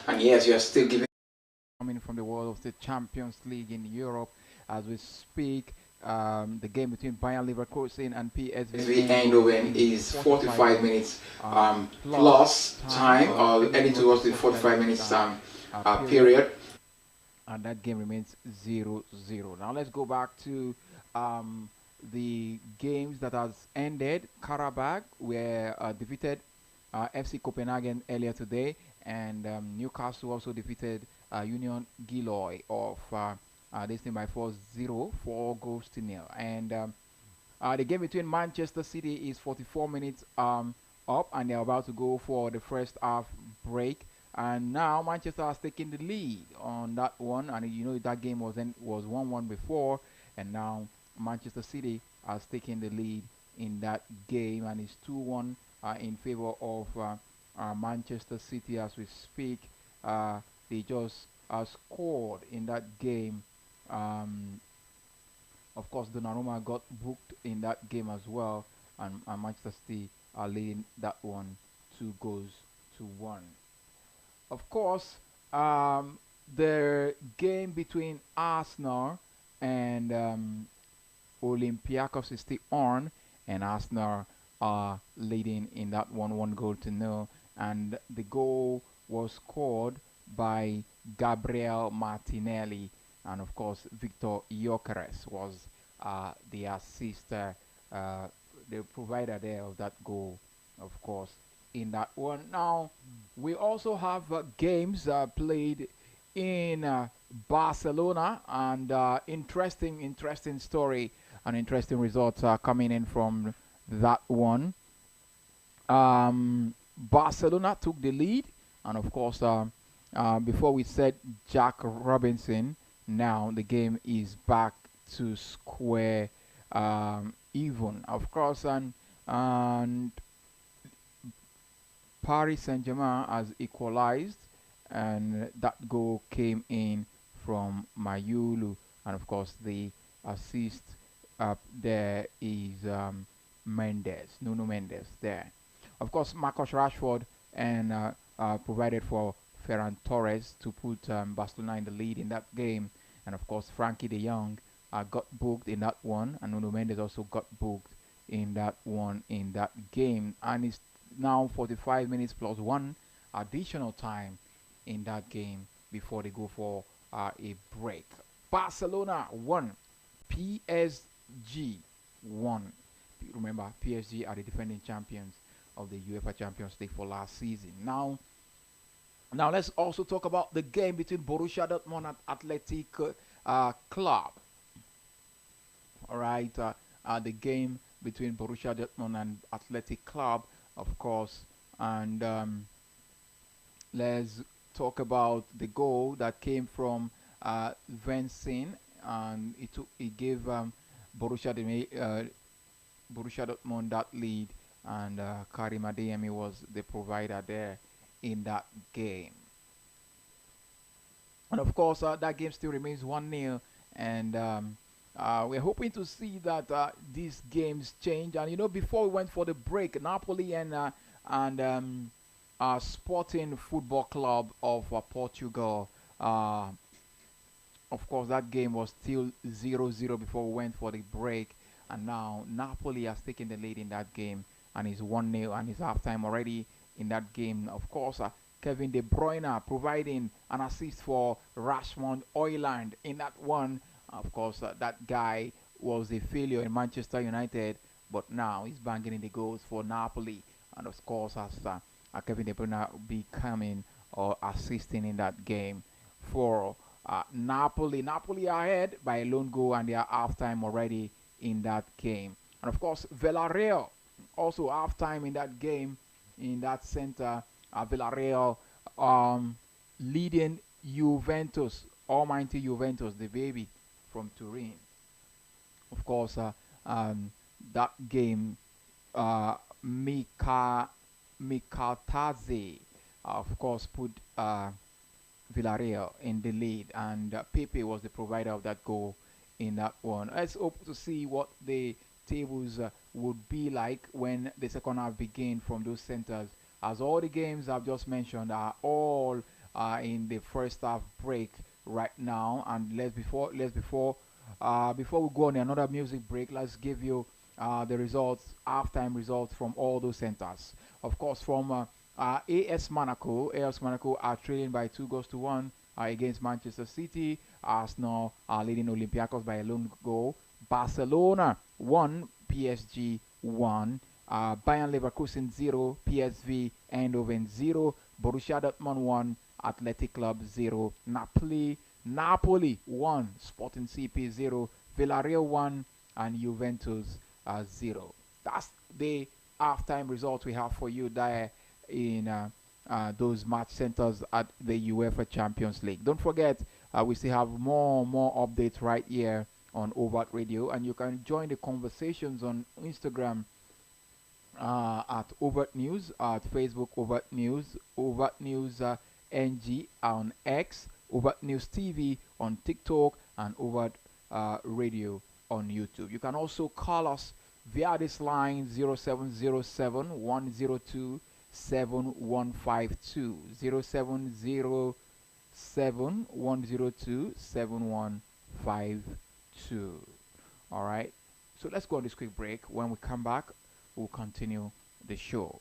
And yes, you are still giving. Coming from the world of the Champions League in Europe as we speak. The game between Bayern Leverkusen and PSV PSV Eindhoven Eindhoven is is 45 45 minutes minutes plus plus time, time, or heading heading towards the towards the 45 45 minutes minutes period, period. and that game remains 0-0. Now let's go back to um, the games that has ended. Karabakh were defeated FC Copenhagen earlier today, and Newcastle also defeated Union Giloy of this team by 4-0, 4 goals to nil. And the game between Manchester City is 44 minutes up, and they're about to go for the first half break. And now Manchester has taken the lead on that one, and you know that game was 1-1 before, and now Manchester City has taken the lead in that game, and it's 2-1 in favor of Manchester City as we speak. They just scored in that game. Um, of course, Donnarumma got booked in that game as well, and Manchester City are leading that one 2 goals to 1. Of course, um, the game between Arsenal and Olympiacos is still on, and Arsenal are leading in that one goal to nil. And the goal was scored by Gabriel Martinelli, and of course, Victor Gyökeres was the assist, uh, the provider there of that goal, of course, in that one. Now, we also have games played in Barcelona, and interesting story and interesting results are coming in from that one. Barcelona took the lead, and of course, before we said Jack Robinson, now the game is back to square even, of course, and Paris Saint-Germain has equalized, and that goal came in from Mayulu, and of course the assist there is Nuno Mendes there. Of course, Marcus Rashford and provided for Ferran Torres to put Barcelona in the lead in that game, and of course Frankie De Jong got booked in that one, and Nuno Mendes also got booked in that one in that game, and it's now 45 minutes plus 1 additional time in that game before they go for a break. Barcelona won, PSG won. Remember, PSG are the defending champions of the UEFA Champions League for last season. Now let's also talk about the game between Borussia Dortmund and Athletic Club. All right, the game between Borussia Dortmund and Athletic Club, of course, and let's talk about the goal that came from Vincent, and it gave Borussia Dortmund that lead, and Karim Adeyemi was the provider there in that game. And of course, that game still remains 1-0, and we're hoping to see that these games change. And you know, before we went for the break, Napoli and Sporting Football Club of Portugal. Of course, that game was still 0-0 before we went for the break, and now Napoli has taken the lead in that game, and is 1-0, and it's halftime already in that game. Of course, Kevin De Bruyne providing an assist for Rashmond Oiland in that one. Of course, that guy was a failure in Manchester United, but now he's banging in the goals for Napoli, and of course, as Kevin De Bruyne becoming or assisting in that game for Napoli. Napoli are ahead by a lone goal, and they are halftime already in that game. And of course, Villarreal also halftime in that game in that center. Villarreal leading Juventus, almighty Juventus, the baby from Turin. Of course, that game, Mika Mikataze, of course, put Villarreal in the lead, and Pepe was the provider of that goal in that one. Let's hope to see what the tables would be like when the second half begin from those centers, as all the games I've just mentioned are all in the first half break right now. And before we go on another music break, let's give you the results, halftime results from all those centers. Of course, from AS Monaco are trailing by 2 goals to 1 against Manchester City. Arsenal are leading Olympiacos by a lone goal. Barcelona 1, PSG 1. Bayern Leverkusen 0, PSV Eindhoven 0, Borussia Dortmund 1, Athletic Club 0, Napoli 1, Sporting CP 0, Villarreal 1, and Juventus 0. That's the halftime results we have for you there in those match centers at the UEFA Champions League. Don't forget, we still have more updates right here on Overt Radio, and you can join the conversations on Instagram at Overt News, at Facebook Overt News NG on X, Overt News TV on TikTok, and Overt Radio on YouTube. You can also call us via this line 0707 102 7152 0707 102 7152. All right, so let's go on this quick break. When we come back, we'll continue the show.